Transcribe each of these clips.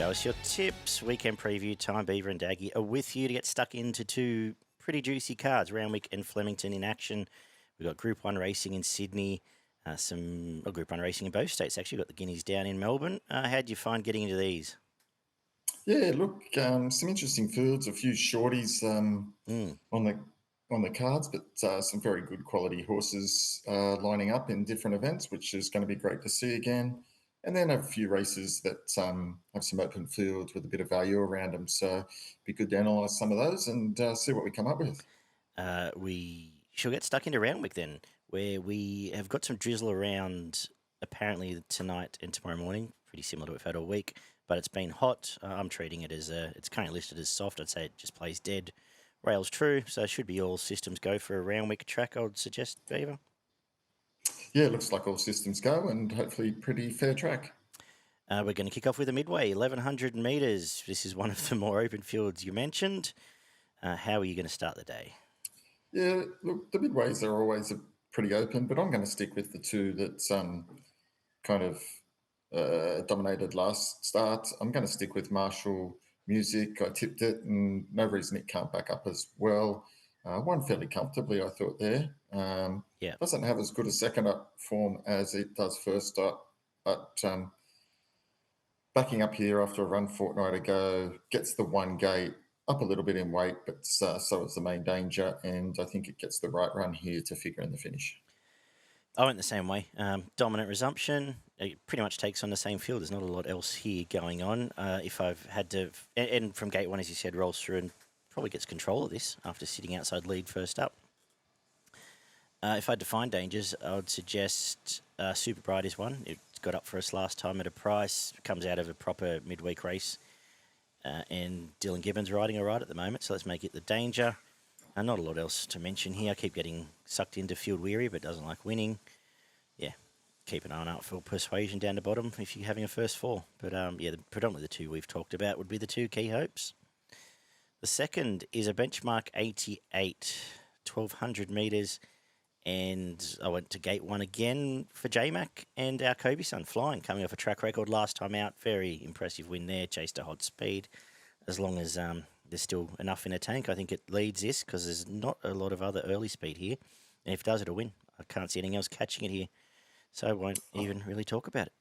Show us your tips. Weekend preview time. Beaver and Daggy are with you to get stuck into two pretty juicy cards. Randwick and Flemington in action. We've got Group 1 racing in Sydney. Group 1 racing in both states. Actually, we've got the Guineas down in Melbourne. How do you find getting into these? Yeah, look, some interesting fields, a few shorties on the cards, but some very good quality horses lining up in different events, which is going to be great to see again. And then a few races that have some open fields with a bit of value around them. So it'd be good to analyse some of those and see what we come up with. We shall get stuck into Randwick then, where we have got some drizzle around apparently tonight and tomorrow morning, pretty similar to what we've had all week, but it's been hot. I'm treating it as it's currently listed as soft. I'd say it just plays dead. Rails true, so it should be all systems go for a Randwick track, I would suggest, Beaver. Yeah, looks like all systems go and hopefully pretty fair track. We're going to kick off with a midway, 1,100 metres. This is one of the more open fields you mentioned. How are you going to start the day? Yeah, look, the midways are always pretty open, but I'm going to stick with the two that kind of dominated last start. I'm going to stick with Marshall Music. I tipped it, and no reason it can't back up as well. Won fairly comfortably, I thought there. Doesn't have as good a second up form as it does first up, but backing up here after a run fortnight ago, gets the one gate, up a little bit in weight, but so is the main danger, and I think it gets the right run here to figure in the finish. I went the same way. Dominant resumption. It pretty much takes on the same field. There's not a lot else here going on. If I've had to, and from gate one, as you said, rolls through and probably gets control of this after sitting outside lead first up. If I had to find dangers, I would suggest Super Bright is one. It got up for us last time at a price. Comes out of a proper midweek race. And Dylan Gibbons riding all right at the moment, so let's make it the danger. Not a lot else to mention here. I keep getting sucked into Field Weary, but doesn't like winning. Yeah, keep an eye on Artful Persuasion down the bottom if you're having a first four. But predominantly the two we've talked about would be the two key hopes. The second is a benchmark 88, 1,200 metres. And I went to gate one again for J-Mac and our Kobe son flying, coming off a track record last time out. Very impressive win there, chased a hot speed. As long as there's still enough in a tank, I think it leads this because there's not a lot of other early speed here. And if it does, it'll win. I can't see anything else catching it here. So I won't even really talk about it.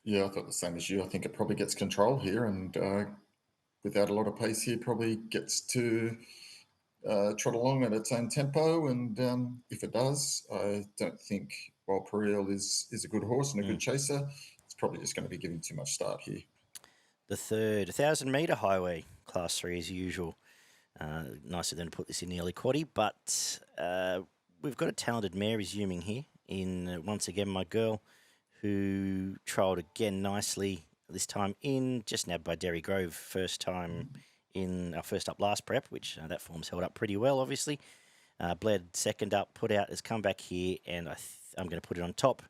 Yeah, I thought the same as you. I think it probably gets control here and without a lot of pace here, probably gets to trot along at its own tempo, and if it does, I don't think Wild Periel is a good horse and a good chaser. It's probably just going to be giving too much start here. The third, 1,000 metre highway, class 3 as usual. Nicer than to put this in the early quaddie, but we've got a talented mare resuming here in, once again, my girl, who trialled again nicely, this time in, just nabbed by Derry Grove, first time in our first up last prep, which that form's held up pretty well, obviously. Bled second up, put out, has come back here, and I'm going to put it on top.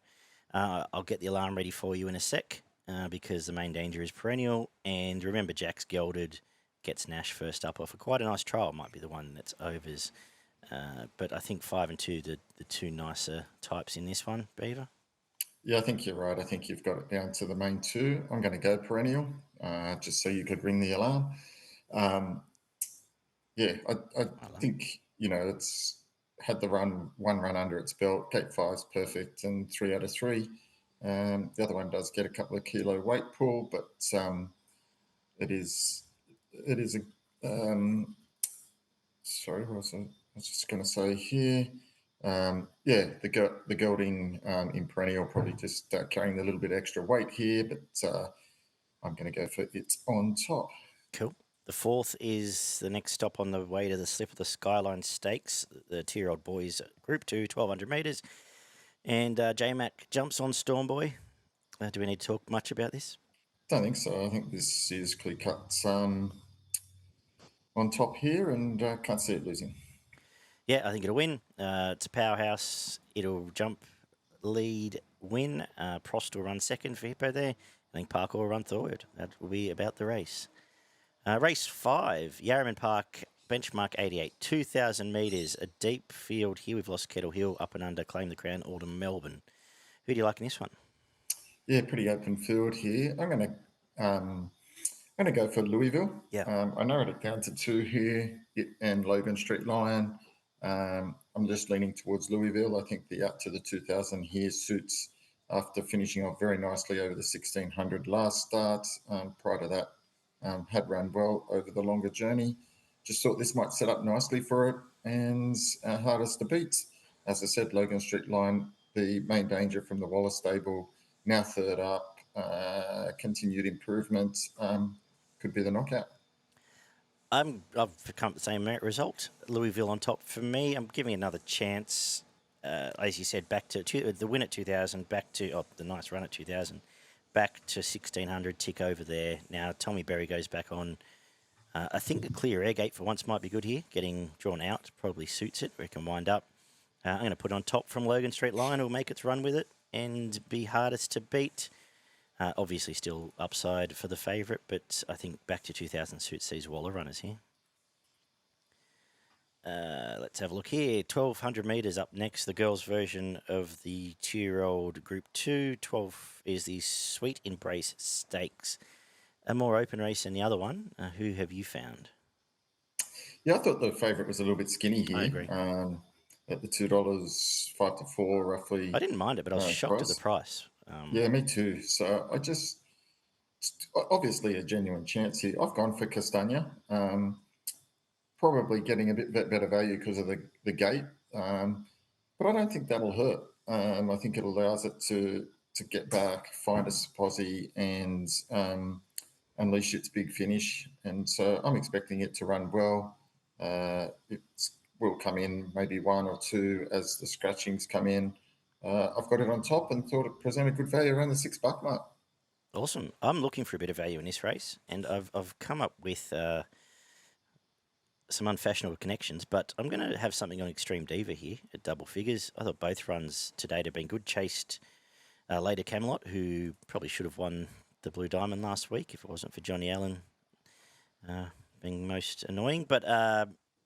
I'll get the alarm ready for you in a sec, because the main danger is Perennial. And remember, Jack's gelded, gets Nash first up off a quite a nice trial. Might be the one that's overs. But I think 5 and 2, the two nicer types in this one, Beaver. Yeah, I think you're right. I think you've got it down to the main two. I'm going to go Perennial, just so you could ring the alarm. I think, it's had the one run under its belt. Gate 5's perfect and 3 out of 3. The other one does get a couple of kilo weight pull, but it is a sorry, what was I was just going to say here. The gelding in Perennial probably just carrying a little bit extra weight here, but I'm going to go for it on top. Cool. The fourth is the next stop on the way to the Slip of the Skyline Stakes, the 2-year-old boys Group 2, 1,200 metres. And J-Mac jumps on Stormboy. Do we need to talk much about this? Don't think so. I think this is clear cut on top here, and can't see it losing. Yeah, I think it'll win. It's a powerhouse. It'll jump, lead, win. Prost will run second for Hippo there. I think Parker will run third. That will be about the race. Race 5, Yarraman Park, benchmark 88, 2,000 metres, a deep field here. We've lost Kettle Hill, up and under, claim the crown, all to Melbourne. Who do you like in this one? Yeah, pretty open field here. I'm going to I'm going to go for Louisville. Yeah. I narrowed it down to two here, it and Logan Street Lion. I'm just leaning towards Louisville. I think the up to the 2000 here suits after finishing off very nicely over the 1600 last start. Prior to that, had run well over the longer journey. Just thought this might set up nicely for it and hardest to beat. As I said, Logan Street Lion, the main danger from the Wallace stable, now third up, continued improvement. Could be the knockout. I've come to the same result. Louisville on top for me. I'm giving another chance. As you said, back to the win at 2000, back to the nice run at 2000, back to 1600, tick over there. Now Tommy Berry goes back on. I think the clear air gate for once might be good here. Getting drawn out probably suits it, where it can wind up. I'm going to put on top from Logan Street Lion. It'll make its run with it and be hardest to beat. Obviously still upside for the favourite, but I think back to 2000 suits these Waller runners here. Let's have a look here. 1200 metres up next, the girls' version of the 2-year-old Group 2. 12 is the Sweet Embrace Stakes. A more open race than the other one. Who have you found? Yeah, I thought the favourite was a little bit skinny here. I agree. At the $2, 5 to 4, roughly. I didn't mind it, but I was shocked at the price. Yeah, me too. So I just, obviously a genuine chance here. I've gone for Castagna. Probably getting a bit better value because of the gate. But I don't think that'll hurt. I think it allows it to get back, find a posse, and unleash its big finish. And so I'm expecting it to run well. It will come in maybe one or two as the scratchings come in. I've got it on top and thought it presented good value around the $6 mark. Awesome. I'm looking for a bit of value in this race, and I've come up with some unfashionable connections, but I'm going to have something on Extreme Diva here at double figures. I thought both runs to date have been good. Chased later Camelot, who probably should have won the Blue Diamond last week if it wasn't for Johnny Allen being most annoying, but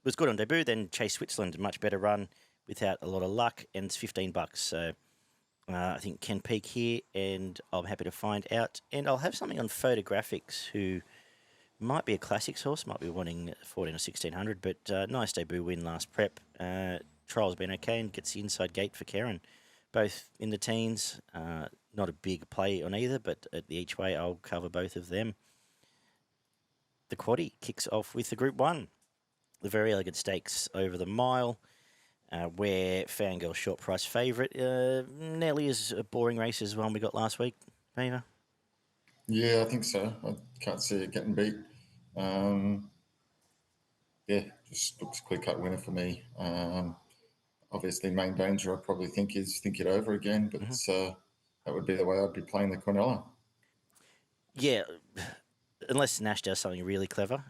was good on debut. Then chased Switzerland, a much better run without a lot of luck, and it's $15. So I think can peak here, and I'm happy to find out. And I'll have something on Photographics, who might be a classics horse, might be wanting 14 or 1600, but nice debut win last prep. Trial's been okay and gets the inside gate for Karen. Both in the teens, not a big play on either, but at the each way, I'll cover both of them. The quaddie kicks off with the Group 1. The Verry Elleegant Stakes over the mile, where Fangirl short price favourite. Nearly as a boring race as the one we got last week, Beaver. Yeah, I think so. I can't see it getting beat. Yeah, just looks clear-cut winner for me. Obviously, main danger I probably think is Think It Over again, but that would be the way I'd be playing the Cornella. Yeah, unless Nash does something really clever,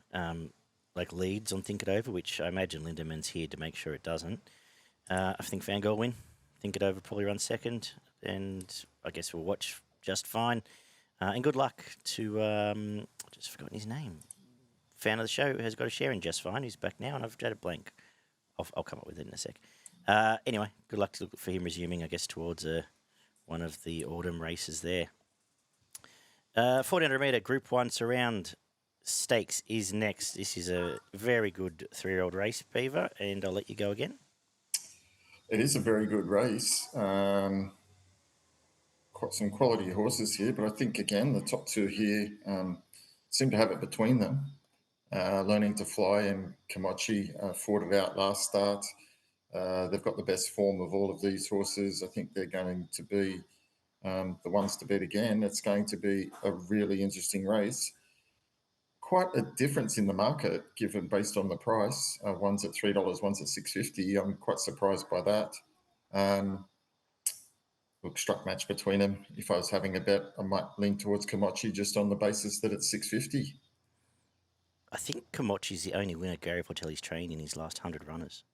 like leads on Think It Over, which I imagine Lindeman's here to make sure it doesn't. I think Fangirl win. Think It Over probably runs second, and I guess we'll watch just fine. And good luck to, I've just forgotten his name. Fan of the show has got a share in Just Fine. He's back now, and I've had a blank. I'll come up with it in a sec. Anyway, good luck for him resuming, I guess, towards one of the autumn races there. 1400 metre Group 1 Surround Stakes is next. This is a very good 3-year-old race, Beaver, and I'll let you go again. It is a very good race. Quite some quality horses here, but I think, again, the top two here seem to have it between them. Learning to Fly and Komochi fought it out last start. They've got the best form of all of these horses. I think they're going to be the ones to beat again. It's going to be a really interesting race. Quite a difference in the market, given based on the price. One's at $3, one's at $6.50. I'm quite surprised by that. Look, struck match between them. If I was having a bet, I might lean towards Komochi just on the basis that it's $6.50. I think Komochi's the only winner Gary Portelli's trained in his last 100 runners,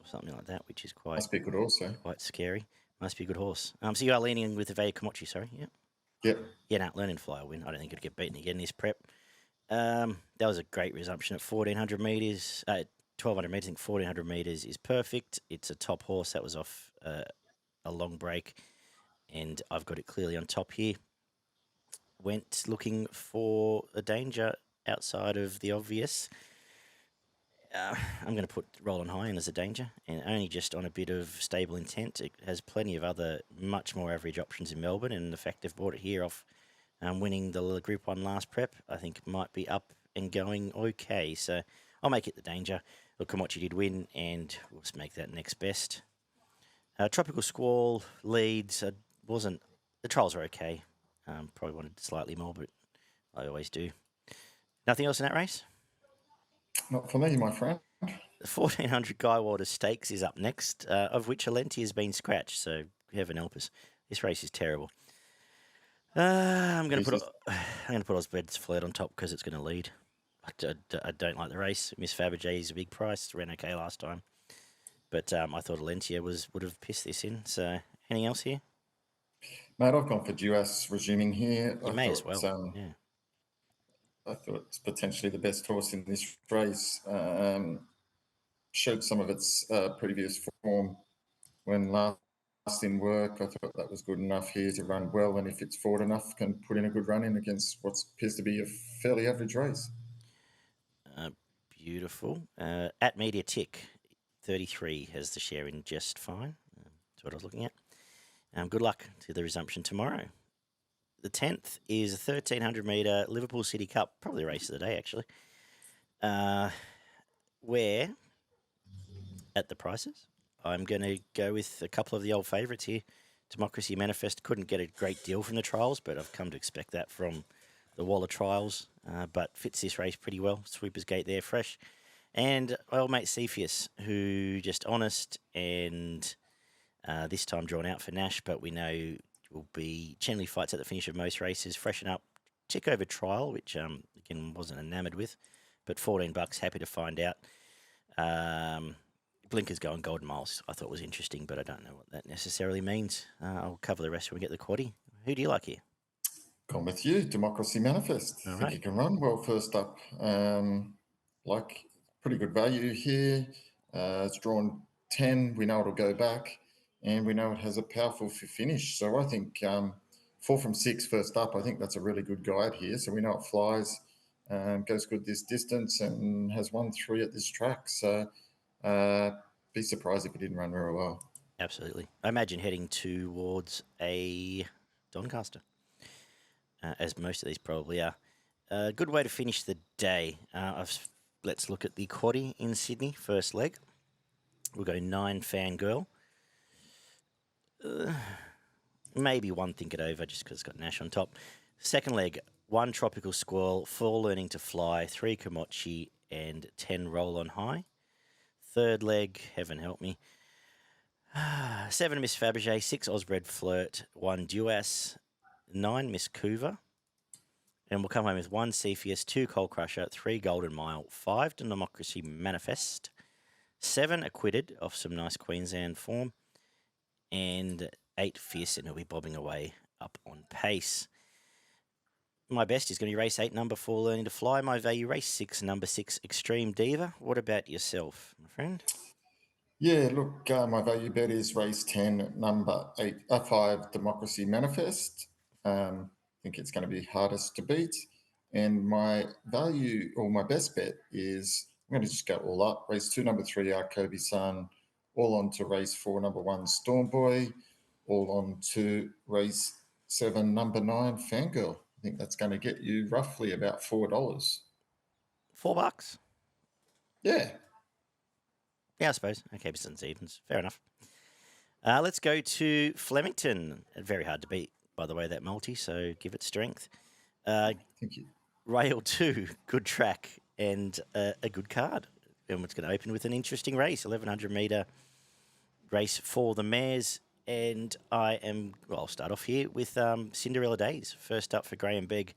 or something like that, which is quite Must be a good horse, eh? quite scary. Must be a good horse. So you are leaning with the value Komochi, sorry, yeah. Yep. Yeah, no, Learn and Fly will win. I don't think it'll get beaten again in this prep. That was a great resumption at 1,400 metres. 1,200 metres, I think 1,400 metres is perfect. It's a top horse. That was off a long break, and I've got it clearly on top here. went looking for a danger outside of the obvious. I'm going to put Roll on High in as a danger, and only just on a bit of stable intent. It has plenty of other much more average options in Melbourne, and the fact they've brought it here off winning the Group 1 last prep, I think might be up and going okay. So I'll make it the danger. Look, Komochi did win, and we'll just make that next best. Tropical Squall leads. The trials are okay. Probably wanted slightly more, but I always do. Nothing else in that race? Not for me, my friend. The 1400 Guywater Stakes is up next, of which Alenti has been scratched, so heaven help us. This race is terrible. I'm going to put Osbred's Flirt on top because it's going to lead. I don't like the race. Miss Fabergé is a big price. Ran okay last time. But I thought Alentia would have pissed this in. So anything else here? Mate, I've gone for Duais resuming here. You may as well. Yeah. I thought it's potentially the best horse in this race. Showed some of its previous form when last in work. I thought that was good enough here to run well, and if it's forward enough, can put in a good run in against what appears to be a fairly average race. Beautiful. At Media Tick, 33 has the share in just fine. That's what I was looking at. Good luck to the resumption tomorrow. The 10th is a 1,300 metre Liverpool City Cup, probably the race of the day, actually, where, at the prices, I'm going to go with a couple of the old favourites here. Democracy Manifest couldn't get a great deal from the trials, but I've come to expect that from the Waller trials, but fits this race pretty well. Sweeper's Gate there, fresh. And my old mate Cepheus, who just honest and this time drawn out for Nash, but we know will be generally fights at the finish of most races, freshen up, tick over trial, which again wasn't enamoured with, but $14, happy to find out. Blinkers going Golden Miles, I thought was interesting, but I don't know what that necessarily means. I'll cover the rest when we get the quaddie. Who do you like here? Gone with you, Democracy Manifest. I think you can run well first up. Like pretty good value here. It's drawn 10. We know it'll go back, and we know it has a powerful finish. So I think 4 from 6 first up. I think that's a really good guide here. So we know it flies, goes good this distance, and has won 3 at this track. So be surprised if it didn't run very well. Absolutely. I imagine heading towards a Doncaster, as most of these probably are. A good way to finish the day. Let's look at the quaddie in Sydney, first leg. We'll go 9 Fangirl. Maybe 1 Think It Over just because it's got Nash on top. Second leg, 1 Tropical Squall, 4 Learning to Fly, 3 Komochi, and 10 Roll on High. Third leg, heaven help me. 7 Miss Fabergé, 6 Osbred Flirt, 1 Duais, 9 Miss Coover. And we'll come home with 1 Cepheus, 2 Coal Crusher, 3 Golden Mile, 5 Democracy Manifest, 7 Acquitted off some nice Queensland form, and 8 Fierce, and he'll be bobbing away up on pace. My best is going to be race 8, number 4, Learning to Fly. My value, race 6, number 6, Extreme Diva. What about yourself, my friend? Yeah, look, my value bet is race 10, number 5, Democracy Manifest. I think it's going to be hardest to beat. And my value, or my best bet is, I'm going to just go all up. Race 2, number 3, Arkobi Sun. All on to race 4, number 1, Storm Boy. All on to race 7, number 9, Fangirl. I think that's going to get you roughly about $4. $4? Yeah. Yeah, I suppose. Okay, percent evens. Fair enough. Let's go to Flemington. Very hard to beat, by the way, that multi, so give it strength. Thank you. Rail 2, good track and a good card. And it's going to open with an interesting race, 1,100 metre race for the mares. And I'll start off here with Cinderella Days. First up for Graham Begg.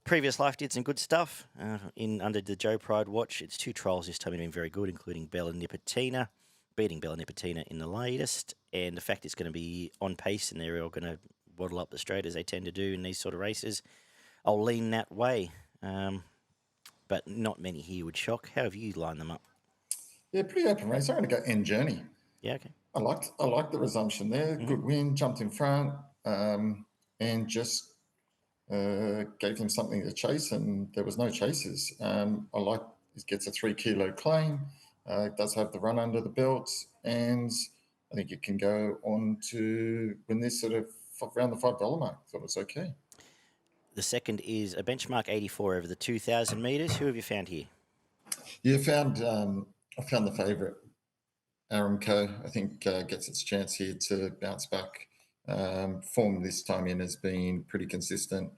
Previous life did some good stuff under the Joe Pride watch. It's 2 trials this time. It's been very good, including Bella Nipotina, beating Bella Nipotina in the latest. And the fact it's going to be on pace and they're all going to waddle up the straight as they tend to do in these sort of races, I'll lean that way. But not many here would shock. How have you lined them up? Yeah, pretty open race. I'm going to go End Journey. Yeah, okay. I liked the resumption there. Good win, jumped in front, and just gave him something to chase, and there was no chases. I like it gets a 3 kilo claim. It does have the run under the belt, and I think it can go on to win this sort of around the $5 mark. Thought it was okay. The second is a benchmark 84 over the 2,000 metres. Who have you found here? Yeah, I found the favourite, Aramco. I think gets its chance here to bounce back. Form this time in has been pretty consistent.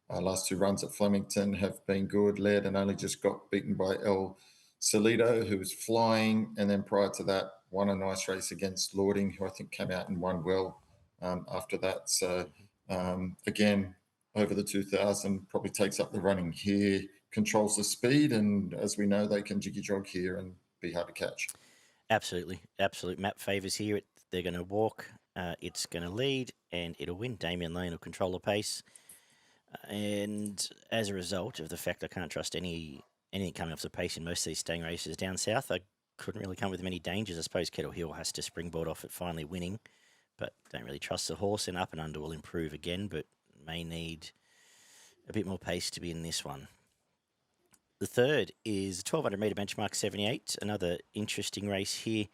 Last 2 runs at Flemington have been good. Led and only just got beaten by El Solido, who was flying, and then prior to that, won a nice race against Lording, who I think came out and won well after that. So again, over the 2,000, probably takes up the running here, controls the speed, and as we know, they can jiggy jog here and be hard to catch. Absolutely. Absolute map favours here. They're going to walk, it's going to lead, and it'll win. Damien Lane will control the pace. And as a result of the fact I can't trust anything coming off the pace in most of these staying races down south, I couldn't really come with many dangers. I suppose Kettle Hill has to springboard off it finally winning, but don't really trust the horse, and Up and Under will improve again, but may need a bit more pace to be in this one. The third is 1,200 metre benchmark 78, another interesting race here.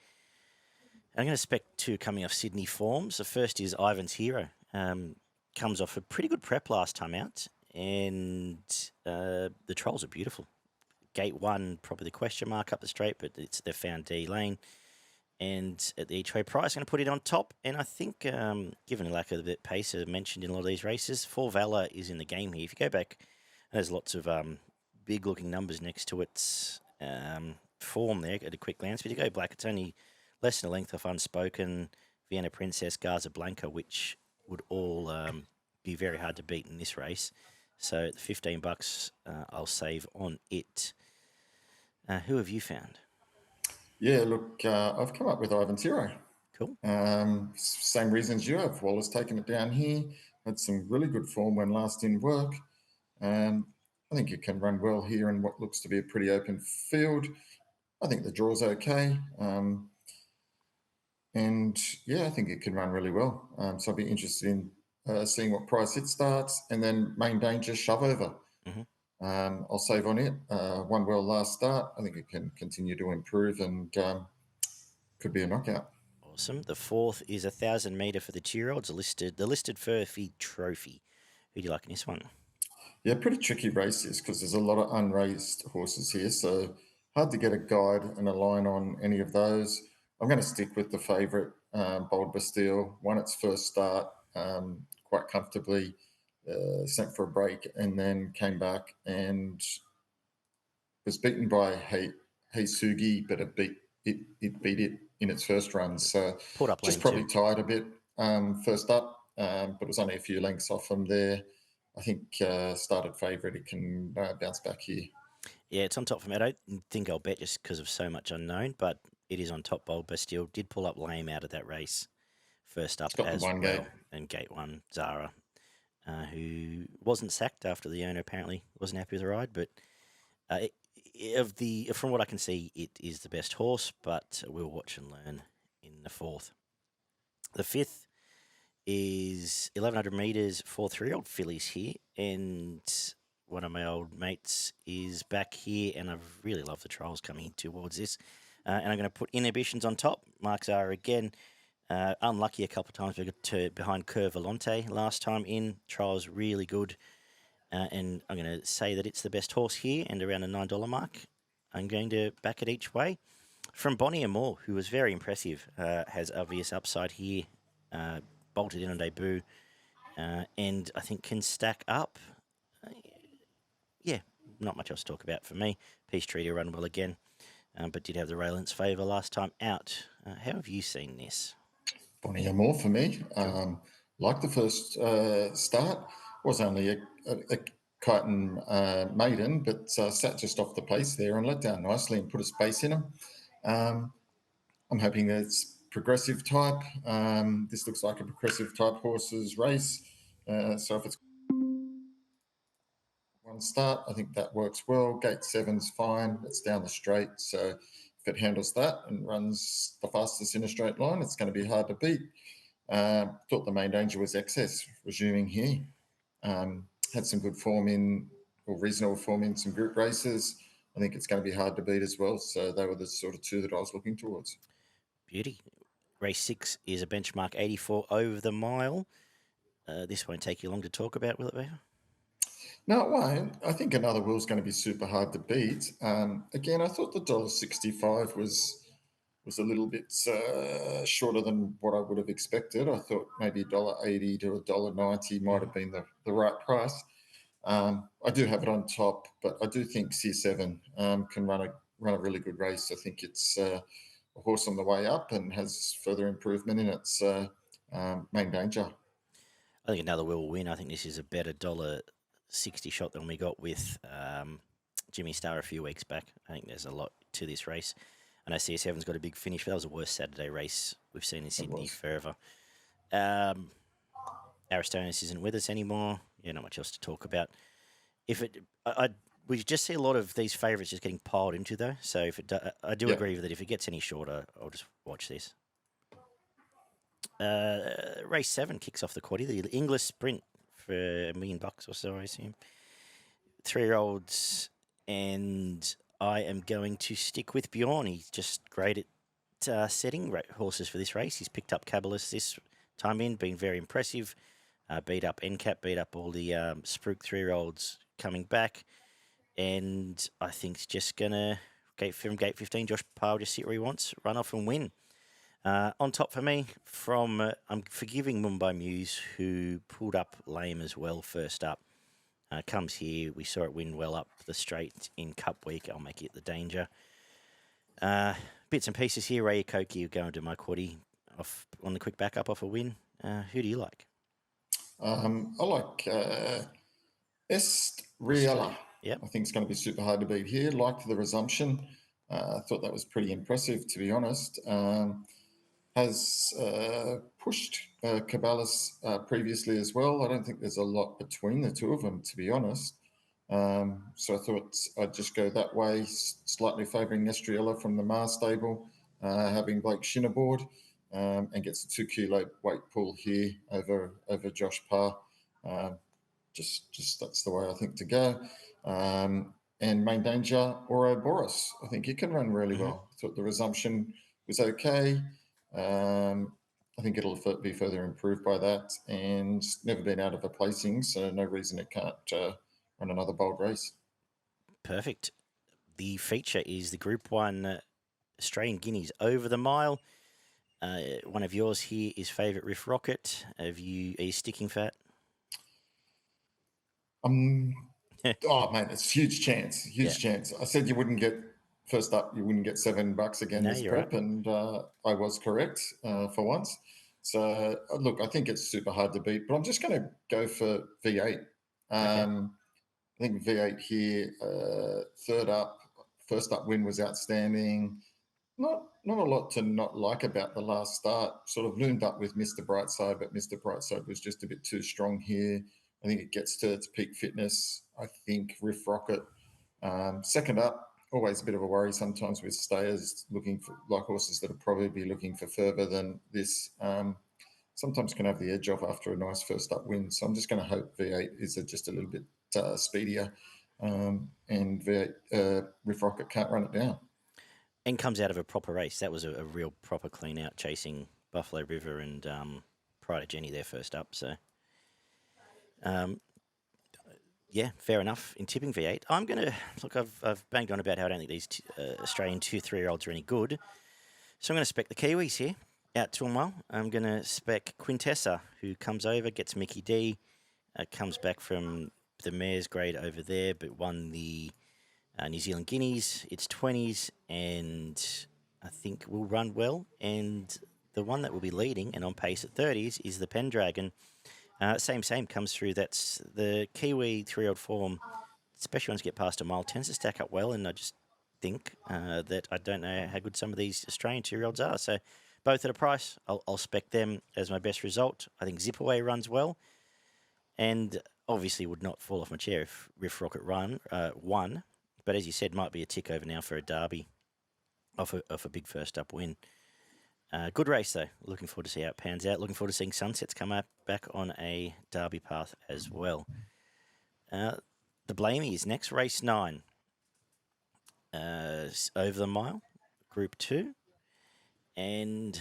I'm going to spec 2 coming off Sydney forms. The first is Ivan's Hero. Comes off a pretty good prep last time out, and the trolls are beautiful. Gate 1, probably the question mark up the straight, but they've found D lane. And at the each way price, I'm going to put it on top. And I think, given the lack of the pace mentioned in a lot of these races, For Valor is in the game here. If you go back, there's lots of big-looking numbers next to its form there at a quick glance. But you go black, it's only less than a length off Unspoken, Vienna Princess, Garza Blanca, which would all be very hard to beat in this race. So at $15, I'll save on it. Who have you found? Yeah, look, I've come up with Ivan's Hero. Cool. Same reasons you have. Waller's taken it down here. Had some really good form when last in work. I think it can run well here in what looks to be a pretty open field. I think the draw's okay. And yeah, I think it can run really well. So I'll be interested in seeing what price it starts. And then Main Danger, Shove Over. I'll save on it. Won well last start. I think it can continue to improve and could be a knockout. Awesome. The fourth is 1,000 metre for the 2-year-olds. The listed Furphy Trophy. Who do you like in this one? Yeah, pretty tricky races because there's a lot of unraced horses here. So hard to get a guide and a line on any of those. I'm going to stick with the favourite, Bold Bastille. Won its first start quite comfortably, sent for a break, and then came back and was beaten by Sugi, but it beat it in its first run. So Pulled up just lane probably 2. tired a bit first up, but it was only a few lengths off them there. I think started favourite, it can bounce back here. Yeah, it's on top for me. I don't think I'll bet just because of so much unknown, but it is on top. Bold Bastille did pull up lame out of that race first up as well. Gate. And Gate 1, Zara, who wasn't sacked after the owner apparently wasn't happy with the ride, but from what I can see, it is the best horse, but we'll watch and learn in the fourth. The fifth is 1,100 metres for 3-year-old fillies here, and one of my old mates is back here, and I really love the trials coming towards this. And I'm going to put Inhibitions on top. Mark Zara again. Unlucky a couple of times. We got behind Cur Volante last time in. Trials really good. And I'm going to say that it's the best horse here and around the $9 mark. I'm going to back it each way. From Bonnie and Moore, who was very impressive, has obvious upside here. Bolted in on debut. And I think can stack up. Yeah, not much else to talk about for me. Peace Treaty run well again, but did have the Raylan's favour last time out. How have you seen this? Bonnie Amore for me. Like the first start, was only a chitin maiden, but sat just off the pace there and let down nicely and put a space in him. I'm hoping that it's progressive type. This looks like a progressive type horse's race. So if it's one start, I think that works well. Gate 7's fine. It's down the straight. So if it handles that and runs the fastest in a straight line, it's going to be hard to beat. Thought the Main Danger was excess, resuming here. had some good form or reasonable form in some group races. I think it's going to be hard to beat as well. So they were the sort of two that I was looking towards. Beauty. Race 6 is a benchmark 84 over the mile. This won't take you long to talk about, will it, Beaver? No, it won't. I think Another Will's going to be super hard to beat. Again, I thought the $1.65 was a little bit shorter than what I would have expected. I thought maybe $1.80 to $1.90 might have been the right price. I do have it on top, but I do think C7 can run a really good race. I think it's a horse on the way up and has further improvement in its main danger. I think Another Will win. I think this is a better $1.60 shot than we got with Jimmy Starr a few weeks back. I think there's a lot to this race. I know C7's got a big finish, but that was the worst Saturday race we've seen in Sydney forever. Aristonis isn't with us anymore. Yeah, not much else to talk about. We just see a lot of these favourites just getting piled into though. So I do agree that if it gets any shorter, I'll just watch this. Race 7 kicks off the quaddie, the Inglis Sprint for $1 million or so, I assume. 3-year-olds, and I am going to stick with Bjorn. He's just great at setting horses for this race. He's picked up Caballus this time in, been very impressive. Beat up NCAP, beat up all the Spruik 3-year-olds coming back. And I think it's just going to, from gate 15, Josh Parr will just sit where he wants, run off and win. On top for me, I'm forgiving Mumbai Muse, who pulled up lame as well first up. Comes here. We saw it win well up the straight in Cup Week. I'll make it the danger. Bits and pieces here. Ray Koki going to my quaddie off on the quick backup off a win. Who do you like? I like Estrella. Yep. I think it's going to be super hard to beat here. Liked the resumption. I thought that was pretty impressive, to be honest. Has pushed Caballus previously as well. I don't think there's a lot between the two of them, to be honest. So I thought I'd just go that way, slightly favouring Estrella from the Mars stable, having Blake Shin aboard, and gets a 2 kilo weight pull here over Josh Parr. Just that's the way I think to go. And main danger, Ouroboros. I think he can run really well. I thought the resumption was okay. I think it'll be further improved by that, and never been out of a placing, so no reason it can't run another bold race. Perfect. The feature is the Group 1 Australian Guineas over the mile. One of yours here is favourite Riff Rocket. Are you sticking fat? Oh man, it's huge chance. I said you wouldn't get first up. You wouldn't get $7 again this prep, right. And I was correct for once. So look, I think it's super hard to beat, but I'm just going to go for V8. I think V8 here, third up, first up win was outstanding. Not a lot to not like about the last start. Sort of loomed up with Mr. Brightside, but Mr. Brightside was just a bit too strong here. I think it gets to its peak fitness. I think Riff Rocket, second up, always a bit of a worry sometimes with stayers looking for like horses that are probably looking for further than this. Sometimes can have the edge off after a nice first up win. So I'm just going to hope V8 is just a little bit speedier, and V8 Riff Rocket can't run it down. And comes out of a proper race. That was a real proper clean out, chasing Buffalo River and Pride of Jenny there first up. So, yeah, fair enough in tipping V8. I'm going to look. I've banged on about how I don't think these Australian 2-3-year-olds are any good. So I'm going to spec the Kiwis here out to a mile. I'm going to spec Quintessa, who comes over, gets Mickey D, comes back from the mare's grade over there, but won the New Zealand Guineas. It's 20s, and I think will run well. And the one that will be leading and on pace at 30s is the Pendragon. Same comes through. That's the Kiwi 3-year-old form, especially once you get past a mile, tends to stack up well. And I just think that I don't know how good some of these Australian 2-year-olds are. So both at a price, I'll spec them as my best result. I think Zip Away runs well, and obviously would not fall off my chair if Riff Rocket won. But as you said, might be a tick over now for a derby off a big first up win. Good race, though. Looking forward to see how it pans out. Looking forward to seeing Sunsets come back on a derby path as well. The Blaymey is next, race 9. Over the mile, Group 2. And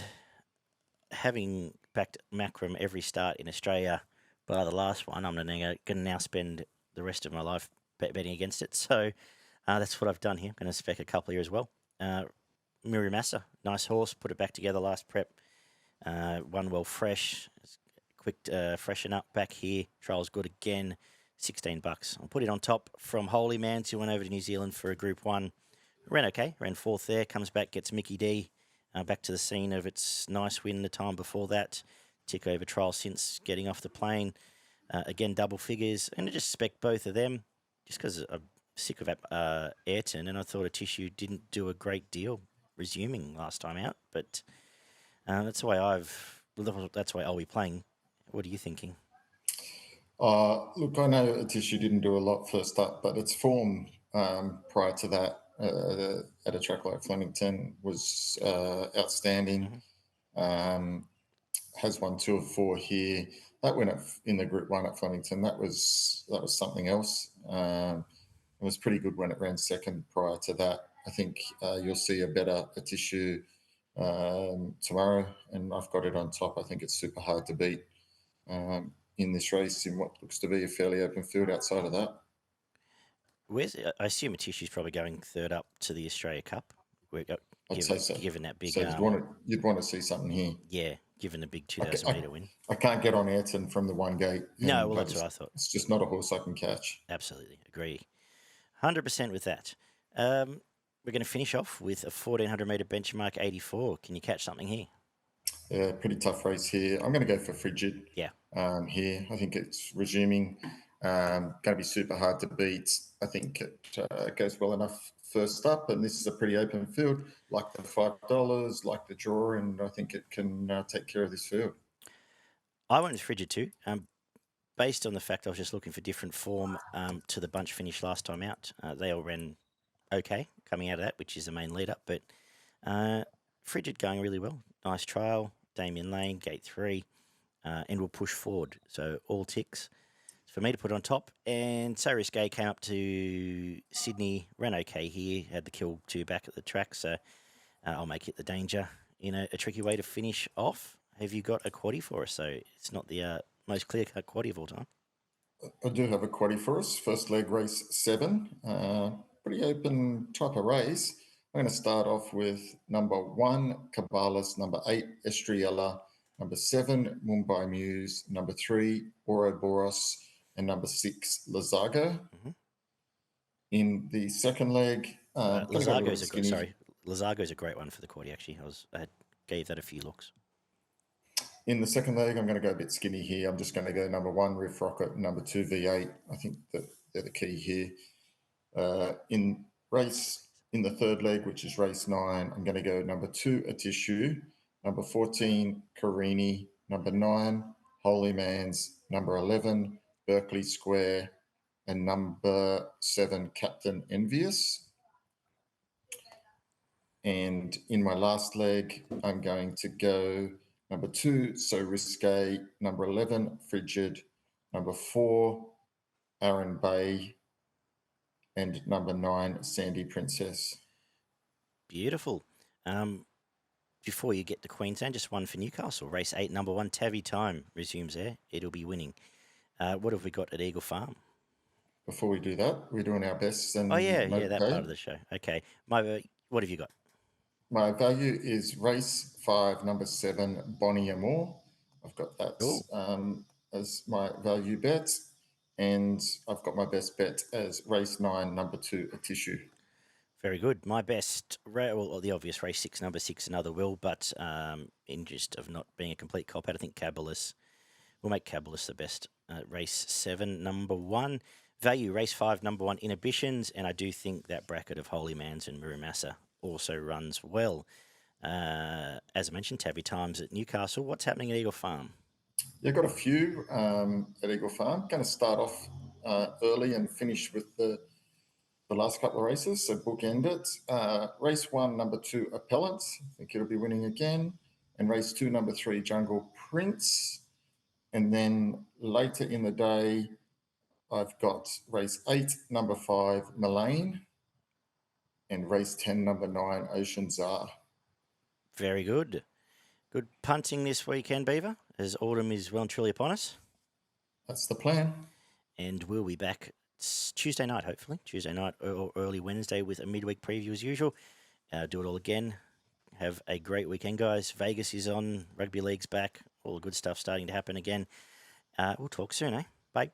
having backed Macram every start in Australia by the last one, I'm going to now spend the rest of my life betting against it. So that's what I've done here. I'm going to spec a couple here as well. Miramasa, nice horse, put it back together last prep. Won well fresh. Quick freshen up back here. Trial's good again. $16. I'll put it on top from Holy Mans, who went over to New Zealand for a Group 1. Ran okay, ran 4th there, comes back, gets Mickey D back to the scene of its nice win the time before that. Tick over trial since getting off the plane. Again, double figures. And I just spec both of them just because I'm sick of Ayrton, and I thought a tissue didn't do a great deal resuming last time out. But that's the way I'll be playing. What are you thinking? Look, I know a tissue didn't do a lot first up, but its form prior to that at a track like Flemington was outstanding. Has won 2 of 4 here. That went in the Group 1 at Flemington. That was something else. It was pretty good when it ran second prior to that. I think you'll see a better tissue tomorrow, and I've got it on top. I think it's super hard to beat in this race in what looks to be a fairly open field outside of that. I assume a tissue's probably going 3rd up to the Australia Cup. I'd say so. Given that big, so you'd want to see something here. Yeah, given the big 2,000 metre win. I can't get on Ayrton from the one gate. No, well, that's what I thought. It's just not a horse I can catch. Absolutely, agree. 100% with that. We're going to finish off with a 1,400 metre benchmark 84. Can you catch something here? Yeah, pretty tough race here. I'm going to go for Frigid. Yeah. Here, I think it's resuming. Going to be super hard to beat. I think it goes well enough first up, and this is a pretty open field, like the $5, like the draw, and I think it can take care of this field. I went with Frigid too, based on the fact I was just looking for different form to the bunch finish last time out. They all ran okay coming out of that, which is the main lead up, but Frigid going really well. Nice trial, Damien Lane, gate 3, and will push forward. So all ticks for me to put on top. And So Risque came up to Sydney, ran okay here, had the kill 2 back at the track, so I'll make it the danger in a tricky way to finish off. Have you got a quaddie for us? So it's not the most clear-cut quaddie of all time. I do have a quaddie for us. First leg, race 7. Pretty open type of race. I'm going to start off with number 1, Caballus, number 8, Estriella, number 7, Mumbai Muse, number 3, Ouroboros, and number 6, Lazago. In the second leg, Lazago's a great one for the quaddie, actually. I gave that a few looks. In the second leg, I'm going to go a bit skinny here. I'm just going to go number 1, Riff Rocket, number 2, V8. I think that they're the key here. In the third leg, which is race 9, I'm going to go number 2, A Tissue, number 14, Carini, number 9, Holy Mans, number 11, Berkeley Square, and number 7, Captain Envious. And in my last leg, I'm going to go number 2, So Risque, number 11, Frigid, number 4, Aaron Bay, and number 9, Sandy Princess. Beautiful. Before you get to Queensland, just one for Newcastle. Race 8, number 1, Tavi Time resumes there. It'll be winning. What have we got at Eagle Farm? Before we do that, we're doing our best. And that part of the show. Okay. What have you got? My value is race 5, number 7, Bonnie Amour. I've got that as my value bet. And I've got my best bet as race 9, number 2, A Tissue. Very good. My best, the obvious race 6, number 6, Another Will, but in just of not being a complete cop-out, I think Caballus will make Caballus the best. Race 7, number 1. Value, race 5, number 1, Inhibitions, and I do think that bracket of Holy Mans and Miramasa also runs well. As I mentioned, Tabby Times at Newcastle. What's happening at Eagle Farm? Yeah, got a few at Eagle Farm. Going to start off early and finish with the last couple of races, so bookend it. Race 1, number 2, Appellants. I think it'll be winning again. And race 2, number 3, Jungle Prince. And then later in the day, I've got race 8, number 5, Mullane, and race 10, number 9, Ocean Czar. Very good. Good punting this weekend, Beaver, as autumn is well and truly upon us. That's the plan. And we'll be back Tuesday night, hopefully. Tuesday night or early Wednesday with a midweek preview as usual. Do it all again. Have a great weekend, guys. Vegas is on. Rugby league's back. All the good stuff starting to happen again. We'll talk soon, eh? Bye.